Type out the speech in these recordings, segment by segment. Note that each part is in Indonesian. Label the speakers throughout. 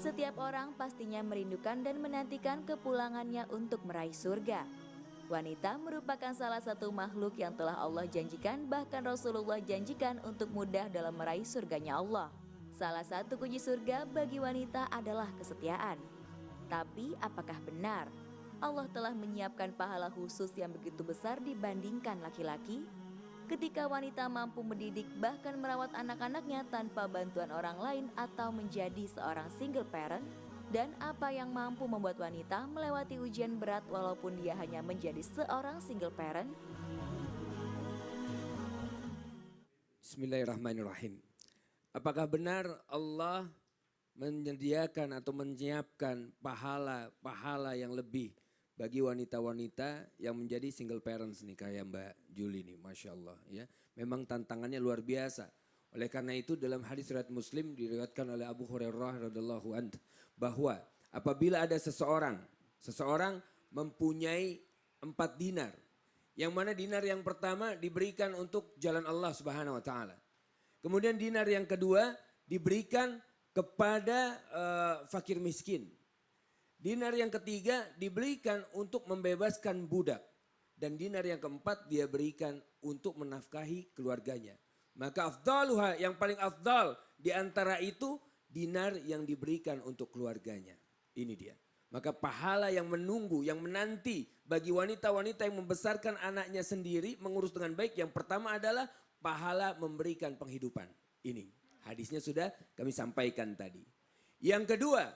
Speaker 1: Setiap orang pastinya merindukan dan menantikan kepulangannya untuk meraih surga. Wanita merupakan salah satu makhluk yang telah Allah janjikan, bahkan Rasulullah janjikan untuk mudah dalam meraih surganya Allah. Salah satu kunci surga bagi wanita adalah kesetiaan. Tapi apakah benar Allah telah menyiapkan pahala khusus yang begitu besar dibandingkan laki-laki? Ketika wanita mampu mendidik bahkan merawat anak-anaknya tanpa bantuan orang lain atau menjadi seorang single parent, dan apa yang mampu membuat wanita melewati ujian berat walaupun dia hanya menjadi seorang single parent?
Speaker 2: Bismillahirrahmanirrahim. Apakah benar Allah menyediakan atau menyiapkan pahala yang lebih bagi wanita-wanita yang menjadi single parents nih kayak Mbak Juli nih, Masya Allah ya. Memang tantangannya luar biasa. Oleh karena itu dalam hadis riwayat Muslim diriwayatkan oleh Abu Hurairah radhiyallahu anhu bahwa apabila ada seseorang mempunyai 4 dinar, yang mana dinar yang pertama diberikan untuk jalan Allah Subhanahu wa taala. Kemudian dinar yang kedua diberikan kepada fakir miskin. Dinar yang ketiga diberikan untuk membebaskan budak. Dan dinar yang keempat dia berikan untuk menafkahi keluarganya. Maka afdaluha, yang paling afdal di antara itu dinar yang diberikan untuk keluarganya. Ini dia. Maka pahala yang menunggu, yang menanti bagi wanita-wanita yang membesarkan anaknya sendiri, mengurus dengan baik. Yang pertama adalah pahala memberikan penghidupan. Ini hadisnya sudah kami sampaikan tadi. Yang kedua,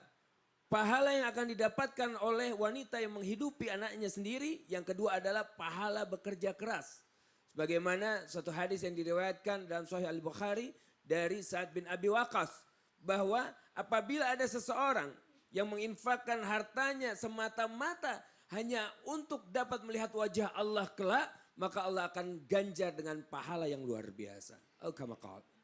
Speaker 2: pahala yang akan didapatkan oleh wanita yang menghidupi anaknya sendiri. Yang kedua adalah pahala bekerja keras. Sebagaimana suatu hadis yang diriwayatkan dalam Sahih Al-Bukhari dari Sa'ad bin Abi Waqqas. Bahwa apabila ada seseorang yang menginfakkan hartanya semata-mata hanya untuk dapat melihat wajah Allah kelak, maka Allah akan ganjar dengan pahala yang luar biasa.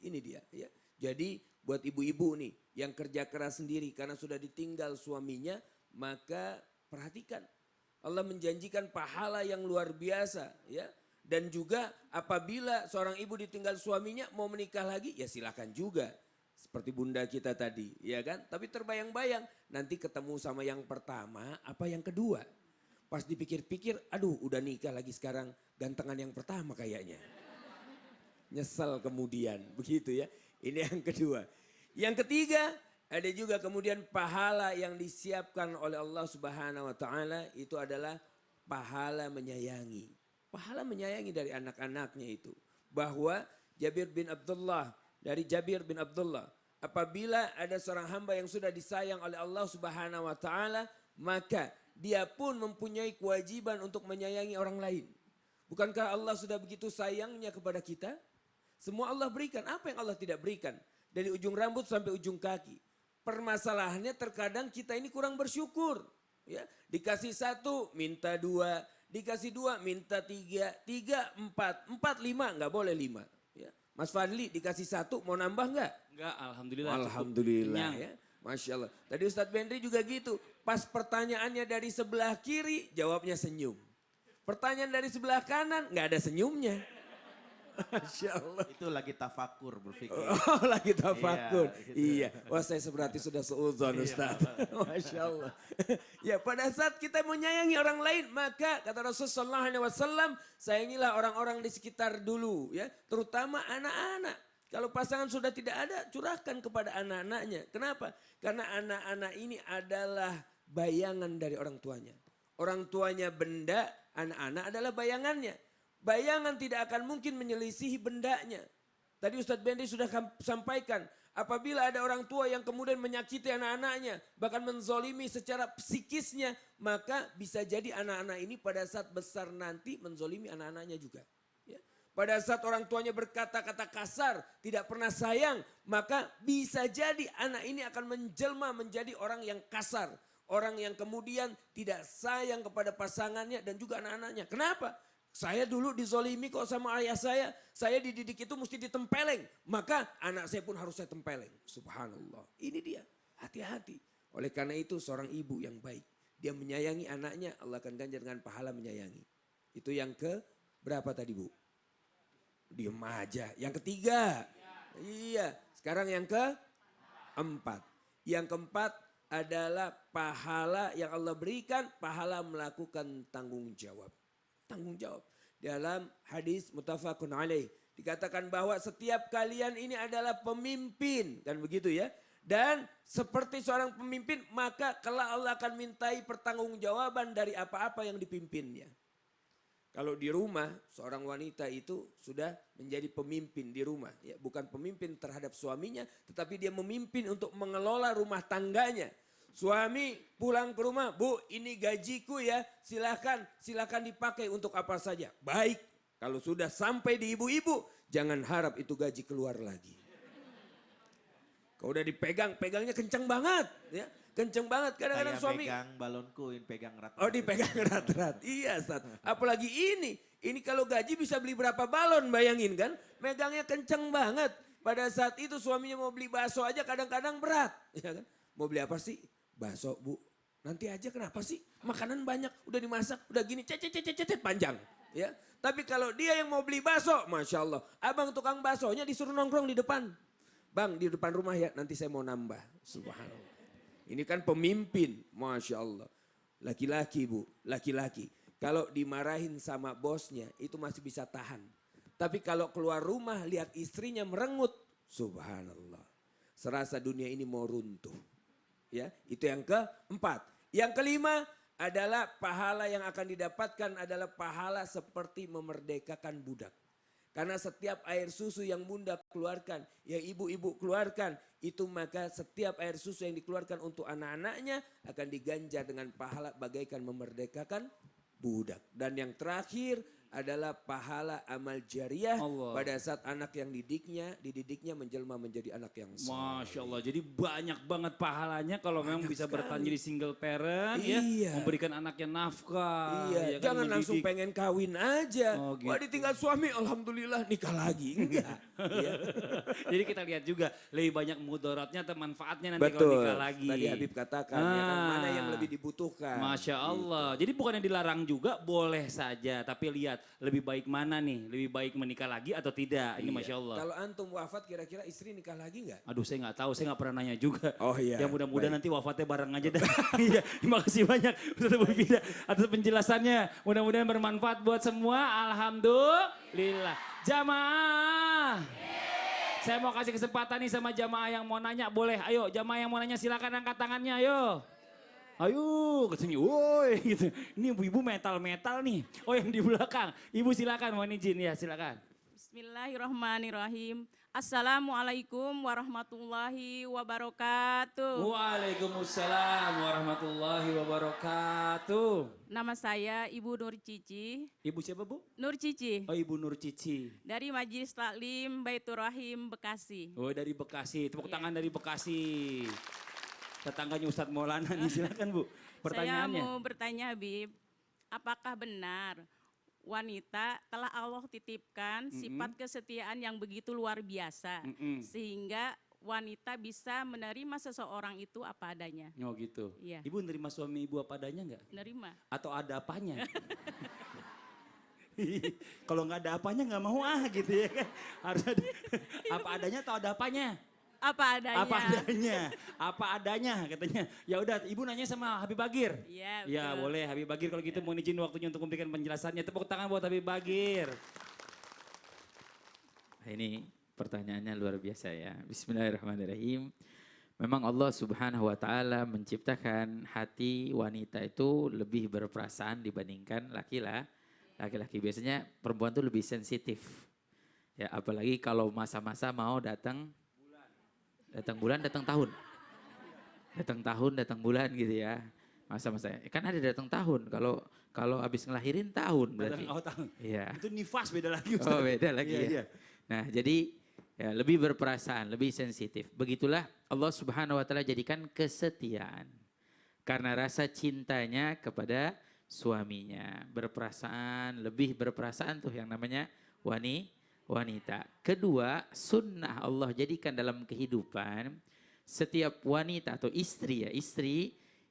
Speaker 2: Ini dia ya. Jadi buat ibu-ibu nih yang kerja keras sendiri karena sudah ditinggal suaminya, maka perhatikan. Allah menjanjikan pahala yang luar biasa ya. Dan juga apabila seorang ibu ditinggal suaminya mau menikah lagi, ya silakan juga. Seperti bunda kita tadi, ya kan? Tapi terbayang-bayang nanti ketemu sama yang pertama apa yang kedua. Pas dipikir-pikir, aduh udah nikah lagi sekarang gantengan yang pertama kayaknya. Nyesel kemudian, begitu ya. Ini yang kedua. Yang ketiga, ada juga kemudian pahala yang disiapkan oleh Allah Subhanahu wa taala, itu adalah pahala menyayangi. Pahala menyayangi dari anak-anaknya itu. Bahwa Jabir bin Abdullah, dari Jabir bin Abdullah, apabila ada seorang hamba yang sudah disayang oleh Allah Subhanahu wa taala, maka dia pun mempunyai kewajiban untuk menyayangi orang lain. Bukankah Allah sudah begitu sayangnya kepada kita? Semua Allah berikan. Apa yang Allah tidak berikan? Dari ujung rambut sampai ujung kaki. Permasalahannya terkadang kita ini kurang bersyukur. Ya, dikasih 1 minta 2, dikasih 2 minta 3, 3 4, 4 5 nggak boleh 5. Ya. Mas Fadli dikasih 1 mau nambah nggak?
Speaker 3: Enggak, alhamdulillah.
Speaker 2: Alhamdulillah ya. Masya Allah. Tadi Ustadz Bendri juga gitu. Pas pertanyaannya dari sebelah kiri jawabnya senyum. Pertanyaan dari sebelah kanan nggak ada senyumnya. Masya Allah.
Speaker 3: Itu lagi tafakur berpikir.
Speaker 2: Oh lagi tafakur.
Speaker 3: Iya, gitu.
Speaker 2: Iya. Wah saya berarti sudah seuzon Ustaz. Masya Allah. Ya pada saat kita menyayangi orang lain, maka kata Rasulullah SAW, sayangilah orang-orang di sekitar dulu. Ya, terutama anak-anak. Kalau pasangan sudah tidak ada, curahkan kepada anak-anaknya. Kenapa? Karena anak-anak ini adalah bayangan dari orang tuanya. Orang tuanya benda, anak-anak adalah bayangannya. Bayangan tidak akan mungkin menyelisihi bendanya. Tadi Ustadz Bendi sudah sampaikan. Apabila ada orang tua yang kemudian menyakiti anak-anaknya. Bahkan menzolimi secara psikisnya. Maka bisa jadi anak-anak ini pada saat besar nanti menzolimi anak-anaknya juga. Ya. Pada saat orang tuanya berkata-kata kasar. Tidak pernah sayang. Maka bisa jadi anak ini akan menjelma menjadi orang yang kasar. Orang yang kemudian tidak sayang kepada pasangannya dan juga anak-anaknya. Kenapa? Saya dulu dizolimi kok sama ayah saya dididik itu mesti ditempeleng. Maka anak saya pun harus saya tempeleng. Subhanallah, ini dia, hati-hati. Oleh karena itu seorang ibu yang baik, dia menyayangi anaknya, Allah akan ganjar dengan pahala menyayangi. Itu yang ke berapa tadi Bu? Diem aja. Yang ketiga, iya. Sekarang yang ke-4. Yang keempat, adalah pahala yang Allah berikan, pahala melakukan tanggung jawab. Tanggung jawab. Dalam hadis muttafaqun alaih dikatakan bahwa setiap kalian ini adalah pemimpin, kan begitu ya. Dan seperti seorang pemimpin maka kelak Allah akan mintai pertanggungjawaban dari apa-apa yang dipimpinnya. Kalau di rumah seorang wanita itu sudah menjadi pemimpin di rumah. Ya, bukan pemimpin terhadap suaminya tetapi dia memimpin untuk mengelola rumah tangganya. Suami pulang ke rumah, "Bu, ini gajiku ya, silakan dipakai untuk apa saja." Baik, kalau sudah sampai di ibu-ibu, jangan harap itu gaji keluar lagi. Kalau udah dipegang, pegangnya kenceng banget. Ya, kenceng banget. Kadang-kadang suami.
Speaker 3: pegang balonku, pegang rat.
Speaker 2: Oh, dipegang rat-rat. Iya, Ustaz. Apalagi ini kalau gaji bisa beli berapa balon, bayangin kan. Megangnya kenceng banget. Pada saat itu suaminya mau beli bakso aja kadang-kadang berat. Ya kan? Mau beli apa sih? Bakso, Bu. Nanti aja, kenapa sih? Makanan banyak, udah dimasak, udah gini, cet panjang. Ya. Tapi kalau dia yang mau beli bakso, Masya Allah. Abang tukang baksonya disuruh nongkrong di depan. Bang, di depan rumah ya, nanti saya mau nambah. Subhanallah. Ini kan pemimpin, Masya Allah. Laki-laki, Bu, laki-laki. Kalau dimarahin sama bosnya, itu masih bisa tahan. Tapi kalau keluar rumah, lihat istrinya merengut. Subhanallah. Serasa dunia ini mau runtuh. Ya, itu yang keempat. Yang kelima adalah pahala yang akan didapatkan adalah pahala seperti memerdekakan budak. Karena setiap air susu yang bunda keluarkan, yang ibu-ibu keluarkan, itu maka setiap air susu yang dikeluarkan untuk anak-anaknya akan diganjar dengan pahala bagaikan memerdekakan budak. Dan yang terakhir adalah pahala amal jariah pada saat anak yang dididiknya menjelma menjadi anak yang soleh.
Speaker 4: Masya Allah, jadi banyak banget pahalanya kalau memang bisa bertahan jadi single parent
Speaker 2: Iya.
Speaker 4: ya, memberikan anaknya nafkah.
Speaker 2: Iya,
Speaker 4: ya kan,
Speaker 2: jangan langsung
Speaker 4: mendidik.
Speaker 2: pengen kawin aja.
Speaker 4: Oh, gitu.
Speaker 2: Wah, ditinggal suami, alhamdulillah nikah lagi. Enggak. Iya.
Speaker 4: Jadi kita lihat juga lebih banyak mudaratnya atau manfaatnya nanti kalau
Speaker 2: Betul.
Speaker 4: nikah lagi.
Speaker 2: Tadi Habib katakan ya kan, mana yang lebih dibutuhkan.
Speaker 4: Masya Allah.
Speaker 2: Gitu.
Speaker 4: Jadi bukan yang dilarang juga, boleh saja. Tapi lihat lebih baik mana nih? Lebih baik menikah lagi atau tidak? Ini
Speaker 2: Iya.
Speaker 4: Masya Allah.
Speaker 2: Kalau antum wafat kira-kira istri nikah lagi nggak?
Speaker 4: Aduh, saya nggak tahu, saya nggak pernah nanya juga.
Speaker 2: Oh iya,
Speaker 4: Ya mudah-mudahan
Speaker 2: baik.
Speaker 4: nanti wafatnya bareng aja dah. Iya, terima kasih banyak Ustaz Abu Fida atas penjelasannya. Mudah-mudahan bermanfaat buat semua. Alhamdulillah. Jamaah. Saya mau kasih kesempatan nih sama jamaah yang mau nanya, boleh? Ayo, jamaah yang mau nanya silakan angkat tangannya, ayo. Ayo, kesini, woi, gitu. Ini ibu-ibu metal-metal nih. Oh, yang di belakang. Ibu silakan, mohon izin ya, silakan.
Speaker 5: Bismillahirrahmanirrahim. Assalamualaikum warahmatullahi wabarakatuh.
Speaker 4: Waalaikumsalam warahmatullahi wabarakatuh.
Speaker 5: Nama saya Ibu Nur Cici.
Speaker 4: Ibu siapa, Bu?
Speaker 5: Nur Cici
Speaker 4: Oh, Ibu Nur Cici.
Speaker 5: dari Majelis Taklim Baitur Rahim Bekasi.
Speaker 4: Oh, dari Bekasi. Tepuk tangan dari Bekasi. Tetangganya Ustadz Maulana nih, silakan Bu. Pertanyaannya.
Speaker 5: Saya mau bertanya Habib, apakah benar wanita telah Allah titipkan sifat kesetiaan yang begitu luar biasa sehingga wanita bisa menerima seseorang itu apa adanya?
Speaker 4: Oh gitu.
Speaker 5: Iya.
Speaker 4: Ibu nerima suami ibu apa adanya enggak?
Speaker 5: Menerima.
Speaker 4: Atau ada apanya? Kalau nggak ada apanya nggak mau gitu ya kan. Harus ada apa adanya atau ada apanya?
Speaker 5: Apa adanya?
Speaker 4: Apa adanya? Apa adanya katanya. Ya udah, Ibu nanya sama Habib Bagir.
Speaker 5: Iya,
Speaker 4: Ya
Speaker 5: betul.
Speaker 4: boleh Habib Bagir kalau gitu mohon izin waktunya untuk memberikan penjelasannya. Tepuk tangan buat Habib Bagir.
Speaker 6: Ini pertanyaannya luar biasa ya. Bismillahirrahmanirrahim. Memang Allah Subhanahu wa taala menciptakan hati wanita itu lebih berperasaan dibandingkan laki-laki. Biasanya perempuan itu lebih sensitif. Ya, apalagi kalau masa-masa mau datang bulan, datang tahun. Datang tahun, datang bulan gitu ya. Masa-masa. Kan ada datang tahun. Kalau habis ngelahirin tahun berarti.
Speaker 4: Oh, tahun.
Speaker 6: Iya.
Speaker 4: Itu nifas beda lagi Ustaz.
Speaker 6: Oh, beda lagi
Speaker 4: Iya,
Speaker 6: ya.
Speaker 4: iya.
Speaker 6: Nah, jadi ya, lebih berperasaan, lebih sensitif. Begitulah Allah Subhanahu wa taala jadikan kesetiaan. Karena rasa cintanya kepada suaminya. Berperasaan, lebih berperasaan tuh yang namanya wanita. Kedua, sunnah Allah jadikan dalam kehidupan setiap wanita atau istri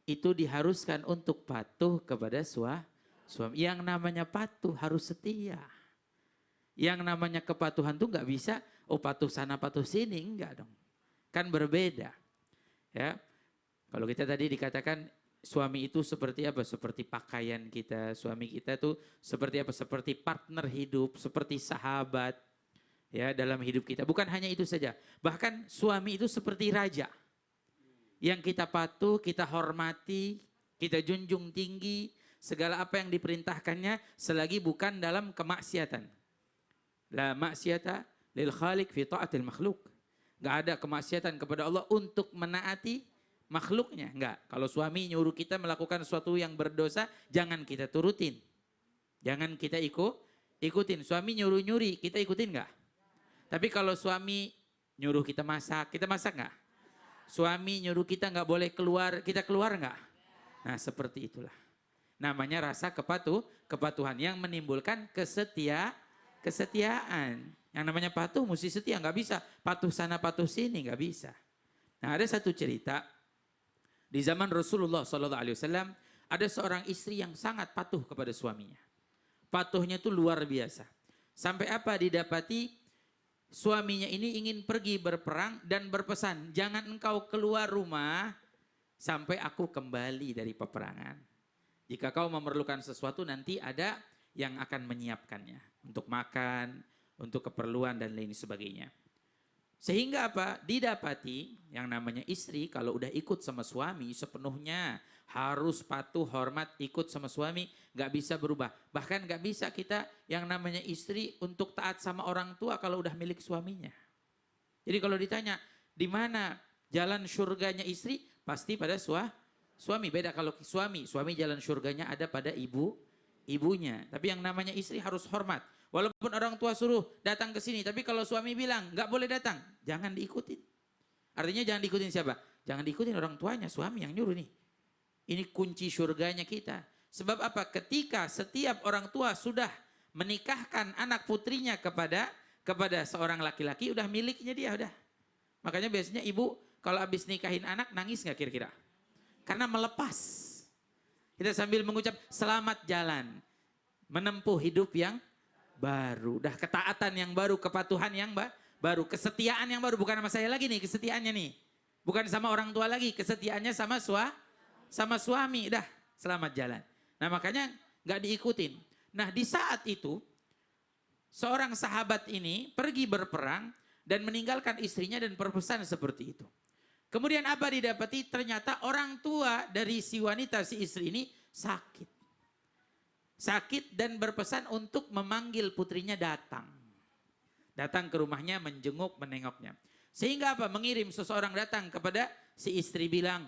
Speaker 6: itu diharuskan untuk patuh kepada suami. Yang namanya patuh harus setia. Yang namanya kepatuhan tuh nggak bisa, patuh sana patuh sini, enggak dong. Kan berbeda. Ya. Kalau kita tadi dikatakan suami itu seperti apa? Seperti pakaian kita. Suami kita tuh seperti apa? Seperti partner hidup, seperti sahabat ya dalam hidup kita. Bukan hanya itu saja. Bahkan suami itu seperti raja. Yang kita patuh, kita hormati, kita junjung tinggi segala apa yang diperintahkannya selagi bukan dalam kemaksiatan. La maksiata lil khaliq fi ta'atil makhluk. Enggak ada kemaksiatan kepada Allah untuk menaati makhluknya. Enggak. Kalau suami nyuruh kita melakukan sesuatu yang berdosa, jangan kita turutin. Jangan kita ikutin. Suami nyuruh nyuri, kita ikutin enggak? Tapi kalau suami nyuruh kita masak enggak? Suami nyuruh kita enggak boleh keluar, kita keluar enggak? Nah seperti itulah. Namanya rasa kepatuhan yang menimbulkan kesetiaan. Yang namanya patuh mesti setia, nggak bisa patuh sana patuh sini, nggak bisa. Nah ada satu cerita di zaman Rasulullah SAW ada seorang istri yang sangat patuh kepada suaminya. Patuhnya itu luar biasa. Sampai apa didapati suaminya ini ingin pergi berperang dan berpesan, jangan engkau keluar rumah sampai aku kembali dari peperangan. Jika kau memerlukan sesuatu nanti ada yang akan menyiapkannya untuk makan, untuk keperluan dan lain sebagainya. Sehingga apa? Didapati yang namanya istri kalau udah ikut sama suami sepenuhnya harus patuh, hormat, ikut sama suami, nggak bisa berubah. Bahkan nggak bisa kita yang namanya istri untuk taat sama orang tua kalau udah milik suaminya. Jadi kalau ditanya di mana jalan surganya istri, pasti pada suami. Beda kalau suami jalan surganya ada pada ibunya. Tapi yang namanya istri harus hormat. Walaupun orang tua suruh datang ke sini, tapi kalau suami bilang nggak boleh datang, jangan diikutin. Artinya jangan diikutin siapa? Jangan diikutin orang tuanya, suami yang nyuruh nih. Ini kunci surganya kita. Sebab apa? Ketika setiap orang tua sudah menikahkan anak putrinya kepada seorang laki-laki, udah miliknya dia, udah. Makanya biasanya ibu kalau habis nikahin anak nangis nggak kira-kira? Karena melepas. Kita sambil mengucap selamat jalan. Menempuh hidup yang baru. Dah ketaatan yang baru, kepatuhan yang baru. Kesetiaan yang baru. Bukan sama saya lagi nih kesetiaannya nih. Bukan sama orang tua lagi. Kesetiaannya sama suami. Dah selamat jalan. Nah makanya gak diikutin. Nah di saat itu seorang sahabat ini pergi berperang dan meninggalkan istrinya dan berpesan seperti itu. Kemudian apa didapati? Ternyata orang tua dari si wanita, si istri ini sakit. Sakit dan berpesan untuk memanggil putrinya datang. Datang ke rumahnya, menjenguk, menengoknya. Sehingga apa? Mengirim seseorang datang kepada si istri bilang,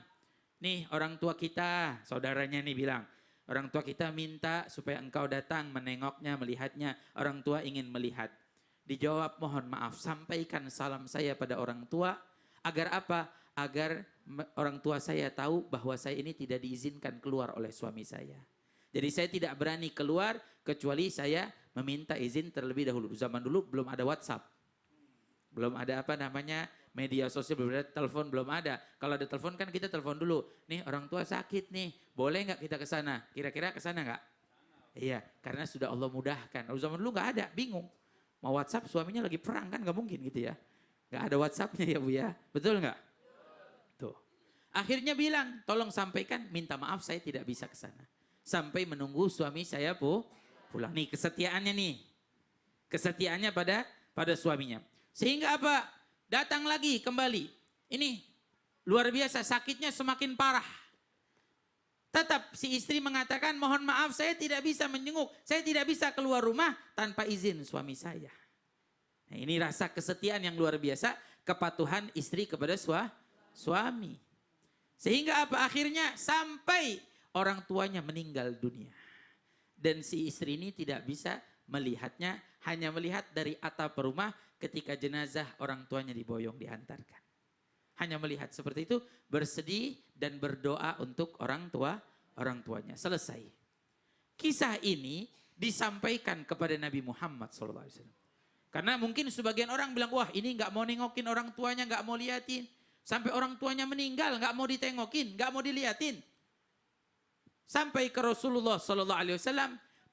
Speaker 6: nih orang tua kita, saudaranya nih bilang, orang tua kita minta supaya engkau datang menengoknya, melihatnya. Orang tua ingin melihat. Dijawab, mohon maaf, sampaikan salam saya pada orang tua. Agar apa? Agar orang tua saya tahu bahwa saya ini tidak diizinkan keluar oleh suami saya. Jadi saya tidak berani keluar kecuali saya meminta izin terlebih dahulu. Zaman dulu belum ada WhatsApp. Belum ada apa namanya media sosial, belum ada telepon, belum ada. Kalau ada telepon kan kita telepon dulu. Nih orang tua sakit nih, boleh nggak kita ke sana? Kira-kira ke sana nggak? Iya, karena sudah Allah mudahkan. Kalau zaman dulu nggak ada, bingung. Mau WhatsApp suaminya lagi perang kan nggak mungkin gitu ya. Nggak ada WhatsAppnya ya Bu ya, betul nggak? Tuh. Akhirnya bilang, tolong sampaikan, minta maaf saya tidak bisa ke sana. Sampai menunggu suami saya pulang. Nih kesetiaannya nih. Kesetiaannya pada suaminya. Sehingga apa? Datang lagi kembali. Ini luar biasa, sakitnya semakin parah. Tetap si istri mengatakan, mohon maaf saya tidak bisa menjenguk. Saya tidak bisa keluar rumah tanpa izin suami saya. Nah, ini rasa kesetiaan yang luar biasa. Kepatuhan istri kepada suami. Sehingga apa? Akhirnya sampai orang tuanya meninggal dunia. Dan si istri ini tidak bisa melihatnya, hanya melihat dari atap rumah ketika jenazah orang tuanya diboyong diantarkan. Hanya melihat seperti itu, bersedih dan berdoa untuk orang tuanya. Selesai. Kisah ini disampaikan kepada Nabi Muhammad SAW. Karena mungkin sebagian orang bilang, wah ini gak mau nengokin orang tuanya, gak mau liatin. Sampai orang tuanya meninggal, gak mau ditengokin, gak mau diliatin. Sampai ke Rasulullah SAW,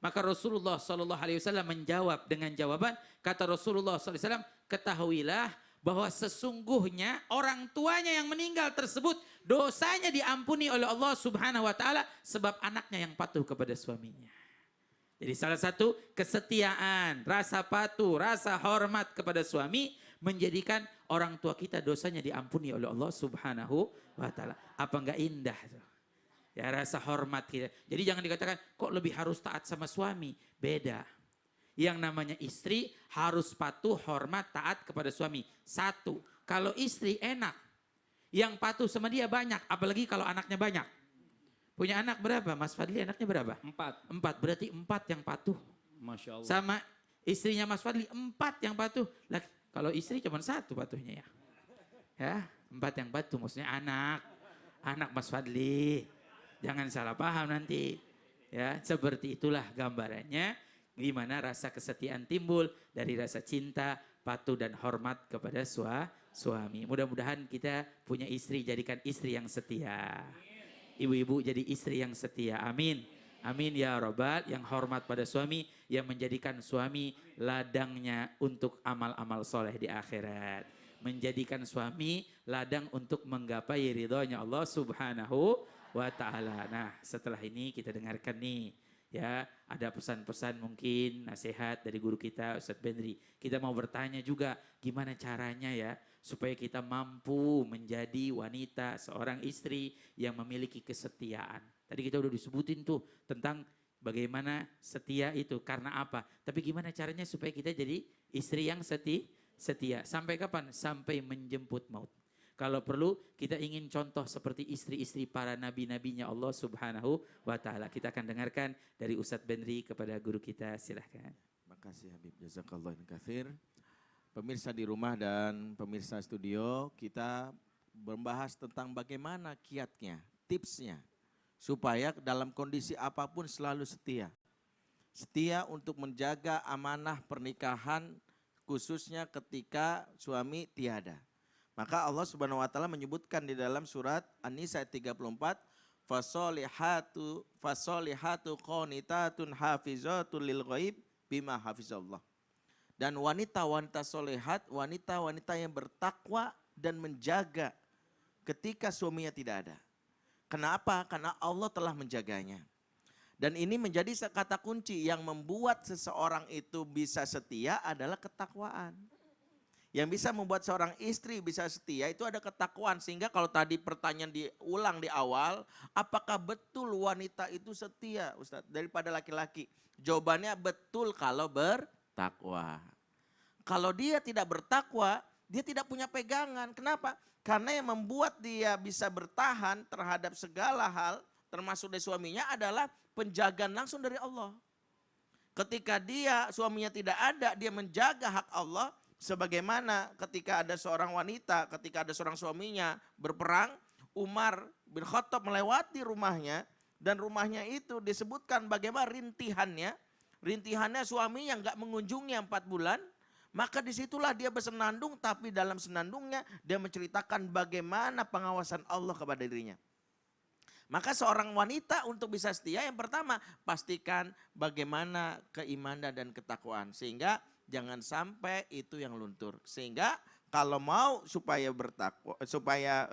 Speaker 6: maka Rasulullah SAW menjawab dengan jawaban, kata Rasulullah SAW, ketahuilah bahwa sesungguhnya orang tuanya yang meninggal tersebut dosanya diampuni oleh Allah Subhanahu wa taala sebab anaknya yang patuh kepada suaminya. Jadi salah satu kesetiaan, rasa patuh, rasa hormat kepada suami menjadikan orang tua kita dosanya diampuni oleh Allah Subhanahu wa taala. Apa enggak indah tuh? Ya rasa hormat kita. Jadi jangan dikatakan kok lebih harus taat sama suami. Beda. Yang namanya istri harus patuh, hormat, taat kepada suami. Satu, kalau istri enak, yang patuh sama dia banyak, apalagi kalau anaknya banyak. Punya anak berapa? Mas Fadli anaknya berapa?
Speaker 4: 4.
Speaker 6: 4, berarti 4 yang patuh.
Speaker 4: Masya Allah.
Speaker 6: Sama istrinya Mas Fadli 4 yang patuh. Lah, kalau istri cuma 1 patuhnya ya. Ya, 4 yang patuh maksudnya anak. Anak Mas Fadli. Jangan salah paham nanti. Ya, seperti itulah gambarannya. Gimana rasa kesetiaan timbul dari rasa cinta, patuh dan hormat kepada suami. Mudah-mudahan kita punya istri, jadikan istri yang setia. Ibu-ibu jadi istri yang setia. Amin. Amin ya Rabbal. Yang hormat pada suami, yang menjadikan suami ladangnya untuk amal-amal soleh di akhirat. Menjadikan suami ladang untuk menggapai ridhonya Allah Subhanahu wa ta'ala. Nah setelah ini kita dengarkan nih. Ya, ada pesan-pesan mungkin nasihat dari guru kita Ustadz Bendri. Kita mau bertanya juga gimana caranya ya supaya kita mampu menjadi wanita, seorang istri yang memiliki kesetiaan. Tadi kita udah disebutin tuh tentang bagaimana setia itu karena apa. Tapi gimana caranya supaya kita jadi istri yang setia. Sampai kapan? Sampai menjemput maut. Kalau perlu kita ingin contoh seperti istri-istri para nabi-nabinya Allah Subhanahu wa ta'ala. Kita akan dengarkan dari Ustadz Bendri kepada guru kita, silahkan.
Speaker 3: Makasih Habib, jazakallah katsir. Pemirsa di rumah dan pemirsa studio, kita membahas tentang bagaimana kiatnya, tipsnya. Supaya dalam kondisi apapun selalu setia. Setia untuk menjaga amanah pernikahan khususnya ketika suami tiada. Maka Allah Subhanahu wa taala menyebutkan di dalam surat An-Nisa ayat 34, fasolihatu qanitatun hafizatul lil ghaib bima hafizallah. Dan wanita-wanita solehat, wanita-wanita yang bertakwa dan menjaga ketika suaminya tidak ada. Kenapa? Karena Allah telah menjaganya. Dan ini menjadi kata kunci yang membuat seseorang itu bisa setia adalah ketakwaan. Yang bisa membuat seorang istri bisa setia itu ada ketakwaan. Sehingga kalau tadi pertanyaan diulang di awal, apakah betul wanita itu setia Ustadz daripada laki-laki? Jawabannya betul kalau bertakwa. Kalau dia tidak bertakwa, dia tidak punya pegangan. Kenapa? Karena yang membuat dia bisa bertahan terhadap segala hal, termasuk dari suaminya adalah penjagaan langsung dari Allah. Ketika suaminya tidak ada, dia menjaga hak Allah. Sebagaimana ketika ada seorang wanita, ketika ada seorang suaminya berperang, Umar bin Khattab melewati rumahnya dan rumahnya itu disebutkan bagaimana rintihannya. Rintihannya suaminya nggak mengunjungi 4 bulan, maka disitulah dia bersenandung, tapi dalam senandungnya dia menceritakan bagaimana pengawasan Allah kepada dirinya. Maka seorang wanita untuk bisa setia yang pertama pastikan bagaimana keimanan dan ketakwaan sehingga jangan sampai itu yang luntur. Sehingga kalau mau supaya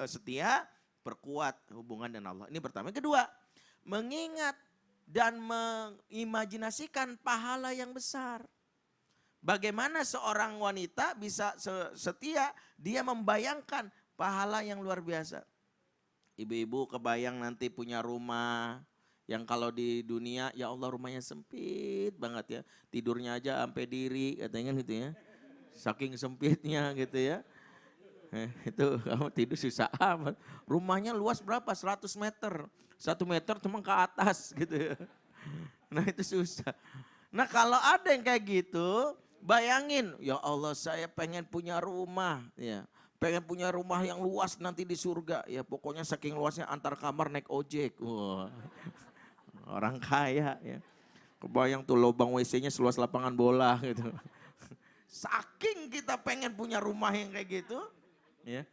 Speaker 3: setia, perkuat hubungan dengan Allah. Ini pertama. Yang kedua, mengingat dan mengimajinasikan pahala yang besar. Bagaimana seorang wanita bisa setia, dia membayangkan pahala yang luar biasa. Ibu-ibu kebayang nanti punya rumah, yang kalau di dunia ya Allah rumahnya sempit banget ya. Tidurnya aja sampai diri katanya gitu ya. Saking sempitnya gitu ya. Itu kamu tidur susah amat. Rumahnya luas berapa? 100 meter. 1 meter cuma ke atas gitu ya. Nah itu susah. Nah kalau ada yang kayak gitu, bayangin ya Allah saya pengen punya rumah ya. Pengen punya rumah yang luas nanti di surga. Ya pokoknya saking luasnya antar kamar naik ojek. Wah. Orang kaya ya. Kebayang tuh lubang WC-nya seluas lapangan bola gitu. Saking kita pengen punya rumah yang kayak gitu. Ya.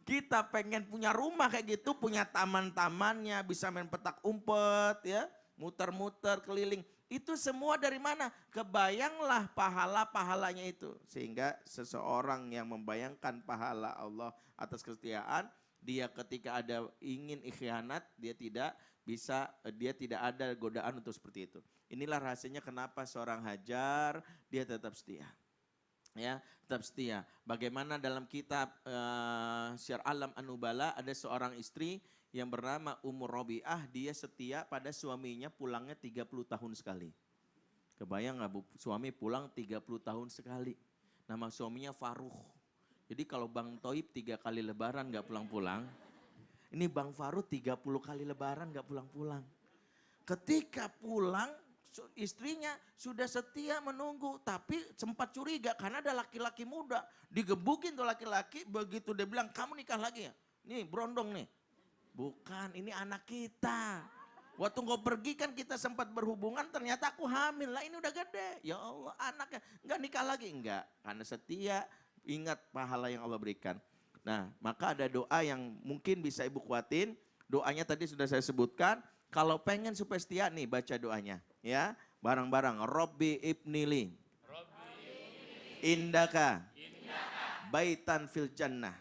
Speaker 3: Kita pengen punya rumah kayak gitu. Punya taman-tamannya. Bisa main petak umpet ya. Muter-muter keliling. Itu semua dari mana? Kebayanglah pahala-pahalanya itu. Sehingga seseorang yang membayangkan pahala Allah atas kesetiaan, dia ketika ada ingin ikhianat, dia tidak ada godaan untuk seperti itu. Inilah rahasianya kenapa seorang Hajar dia tetap setia. Ya, tetap setia. Bagaimana dalam kitab Syiar Alam An-Nubala ada seorang istri yang bernama Ummu Robiah, dia setia pada suaminya pulangnya 30 tahun sekali. Kebayang nggak Bu, suami pulang 30 tahun sekali. Nama suaminya Faruh. Jadi kalau Bang Toib 3 kali lebaran nggak pulang-pulang, ini Bang Faruh 30 kali lebaran nggak pulang-pulang. Ketika pulang, istrinya sudah setia menunggu, tapi sempat curiga karena ada laki-laki muda. Digebukin tuh laki-laki, begitu dia bilang, kamu nikah lagi ya? Nih berondong nih. Bukan, ini anak kita. Waktu engkau pergi kan kita sempat berhubungan, ternyata aku hamil. Lah ini udah gede. Ya Allah, anaknya enggak nikah lagi. Enggak, karena setia, ingat pahala yang Allah berikan. Nah, maka ada doa yang mungkin bisa Ibu kuatin. Doanya tadi sudah saya sebutkan. Kalau pengen supaya setia nih, baca doanya. Ya, bareng-bareng. Robbi ibnili. Indaka. Baitan fil jannah.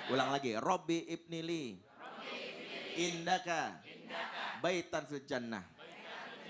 Speaker 3: Ulang lagi. Robbi ibnili. Indaka. Baitan fil jannah.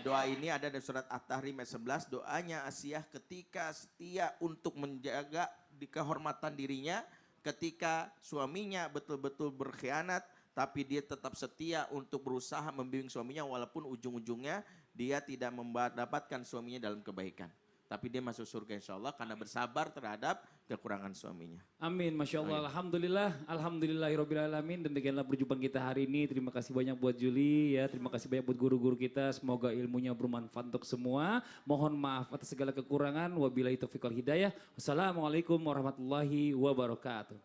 Speaker 3: Doa ini ada di surat At-Tahrim ayat 11. Doanya Asiyah ketika setia untuk menjaga di kehormatan dirinya. Ketika suaminya betul-betul berkhianat. Tapi dia tetap setia untuk berusaha membimbing suaminya. Walaupun ujung-ujungnya dia tidak mendapatkan suaminya dalam kebaikan. Tapi dia masuk surga insya Allah karena bersabar terhadap kekurangan suaminya.
Speaker 4: Amin, Masya Allah, Alhamdulillah, Alhamdulillahirrahmanirrahim. Demikianlah perjumpaan kita hari ini. Terima kasih banyak buat Juli, ya. Terima kasih banyak buat guru-guru kita. Semoga ilmunya bermanfaat untuk semua. Mohon maaf atas segala kekurangan. Wabillahi taufiq wal hidayah. Wassalamualaikum warahmatullahi wabarakatuh.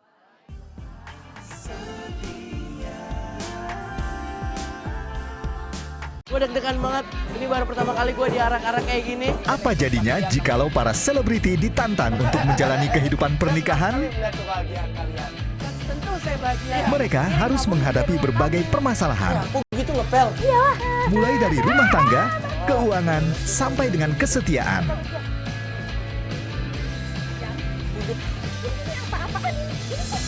Speaker 7: Gue deg-degan banget, ini baru pertama kali gue diarak-arak kayak gini.
Speaker 8: Apa jadinya jikalau para selebriti ditantang untuk menjalani kehidupan pernikahan?
Speaker 7: Tentu saya bahagia.
Speaker 8: Mereka harus menghadapi berbagai permasalahan,
Speaker 7: Oh gitu ngepel?
Speaker 8: mulai dari rumah tangga, keuangan, sampai dengan kesetiaan.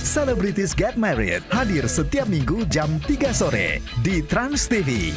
Speaker 8: Celebrities Get Married hadir setiap minggu jam 3 sore di Trans TV.